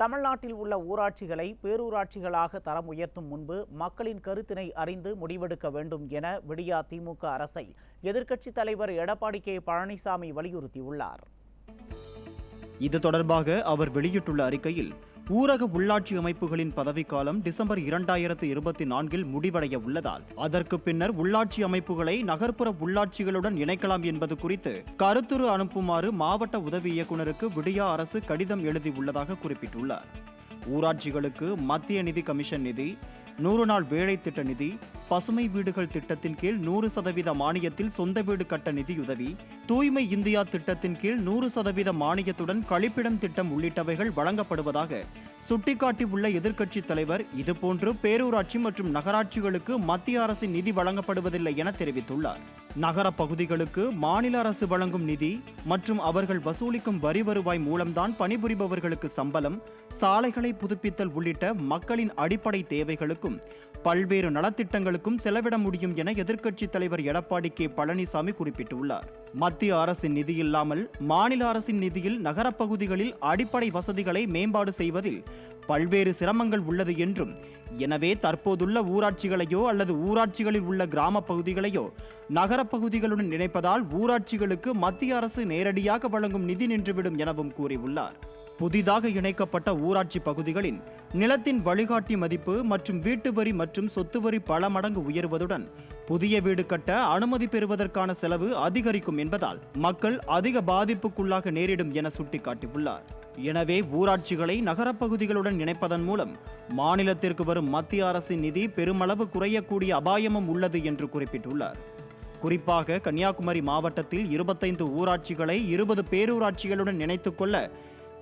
தமிழ்நாட்டில் உள்ள ஊராட்சிகளை பேரூராட்சிகளாக தரம் உயர்த்தும் முன்பு மக்களின் கருத்தினை அறிந்து முடிவெடுக்க வேண்டும் என விடியா திமுக அரசை எதிர்க்கட்சித் தலைவர் எடப்பாடி கே பழனிசாமி வலியுறுத்தியுள்ளார். இது தொடர்பாக அவர் வெளியிட்டுள்ள அறிக்கையில், ஊரக உள்ளாட்சி அமைப்புகளின் பதவிக்காலம் டிசம்பர் 2024 முடிவடைய உள்ளதால் அதற்கு பின்னர் உள்ளாட்சி அமைப்புகளை நகர்ப்புற உள்ளாட்சிகளுடன் இணைக்கலாம் என்பது குறித்து கருத்துரு அனுப்புமாறு மாவட்ட உதவி இயக்குநருக்கு விடியா அரசு கடிதம் எழுதியுள்ளதாக குறிப்பிட்டுள்ளார். ஊராட்சிகளுக்கு மத்திய நிதி கமிஷன் நிதி, 100 நாள் வேலை திட்ட நிதி, பசுமை வீடுகள் திட்டத்தின் கீழ் 100% மானியத்தில் சொந்த வீடு கட்ட நிதியுதவி, தூய்மை இந்தியா திட்டத்தின் கீழ் 100% மானியத்துடன் கழிப்பிடம் திட்டம் உள்ளிட்டவைகள் வழங்கப்படுவதாக சுட்டிக்காட்டியுள்ள எதிர்க்கட்சித் தலைவர், இதுபோன்று பேரூராட்சி மற்றும் நகராட்சிகளுக்கு மத்திய அரசின் நிதி வழங்கப்படுவதில்லை என தெரிவித்துள்ளார். நகர பகுதிகளுக்கு மாநில அரசு வழங்கும் நிதி மற்றும் அவர்கள் வசூலிக்கும் வரி வருவாய் மூலம்தான் பணிபுரிபவர்களுக்கு சம்பளம், சாலைகளை புதுப்பித்தல் உள்ளிட்ட மக்களின் அடிப்படை தேவைகளுக்கும் பல்வேறு நலத்திட்டங்களுக்கும் செலவிட முடியும் என எதிர்க்கட்சித் தலைவர் எடப்பாடி கே பழனிசாமி குறிப்பிட்டுள்ளார். மத்திய அரசின் நிதி இல்லாமல் மாநில அரசின் நிதியில் நகரப்பகுதிகளில் அடிப்படை வசதிகளை மேம்பாடு செய்வதில் பல்வேறு சிரமங்கள் உள்ளது என்றும், எனவே தற்போதுள்ள ஊராட்சிகளையோ அல்லது ஊராட்சிகளில் உள்ள கிராம பகுதிகளையோ நகரப்பகுதிகளுடன் இணைப்பதால் ஊராட்சிகளுக்கு மத்திய அரசு நேரடியாக வழங்கும் நிதி நின்றுவிடும் எனவும் கூறியுள்ளார். புதிதாக இணைக்கப்பட்ட ஊராட்சி பகுதிகளின் நிலத்தின் வழிகாட்டி மதிப்பு மற்றும் வீட்டு வரி மற்றும் சொத்து வரி பல மடங்கு உயர்வதுடன் புதிய வீடு கட்ட அனுமதி பெறுவதற்கான செலவு அதிகரிக்கும் என்பதால் மக்கள் அதிக பாதிப்புக்குள்ளாக நேரிடும் என சுட்டிக்காட்டியுள்ளார். எனவே ஊராட்சிகளை நகரப்பகுதிகளுடன் இணைப்பதன் மூலம் மாநிலத்திற்கு வரும் மத்திய அரசின் நிதி பெருமளவு குறையக்கூடிய அபாயமும் உள்ளது என்று குறிப்பிட்டுள்ளார். குறிப்பாக கன்னியாகுமரி மாவட்டத்தில் 25 ஊராட்சிகளை 20 பேரூராட்சிகளுடன் இணைத்துக் கொள்ள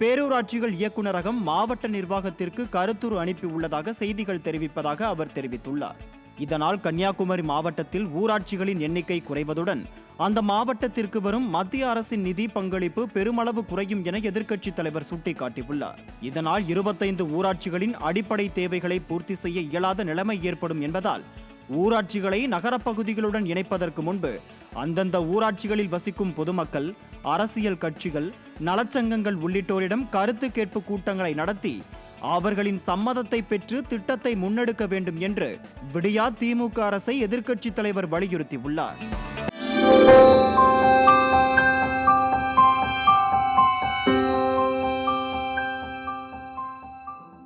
பேரூராட்சிகள் இயக்குநரகம் மாவட்ட நிர்வாகத்திற்கு கருத்துரு அனுப்பியுள்ளதாக செய்திகள் தெரிவிப்பதாக அவர் தெரிவித்துள்ளார். இதனால் கன்னியாகுமரி மாவட்டத்தில் ஊராட்சிகளின் எண்ணிக்கை குறைவதுடன் அந்த மாவட்டத்திற்கு வரும் மத்திய அரசின் நிதி பங்களிப்பு பெருமளவு குறையும் என எதிர்க்கட்சித் தலைவர் சுட்டிக்காட்டியுள்ளார். இதனால் 25 ஊராட்சிகளின் அடிப்படை தேவைகளை பூர்த்தி செய்ய இயலாத நிலைமை ஏற்படும் என்பதால் ஊராட்சிகளை நகரப்பகுதிகளுடன் இணைப்பதற்கு முன்பு அந்தந்த ஊராட்சிகளில் வசிக்கும் பொதுமக்கள், அரசியல் கட்சிகள், நலச்சங்கங்கள் உள்ளிட்டோரிடம் கருத்து கேட்பு கூட்டங்களை நடத்தி அவர்களின் சம்மதத்தை பெற்று திட்டத்தை முன்னெடுக்க வேண்டும் என்று விடியா திமுக அரசை எதிர்க்கட்சித் தலைவர் வலியுறுத்தியுள்ளார்.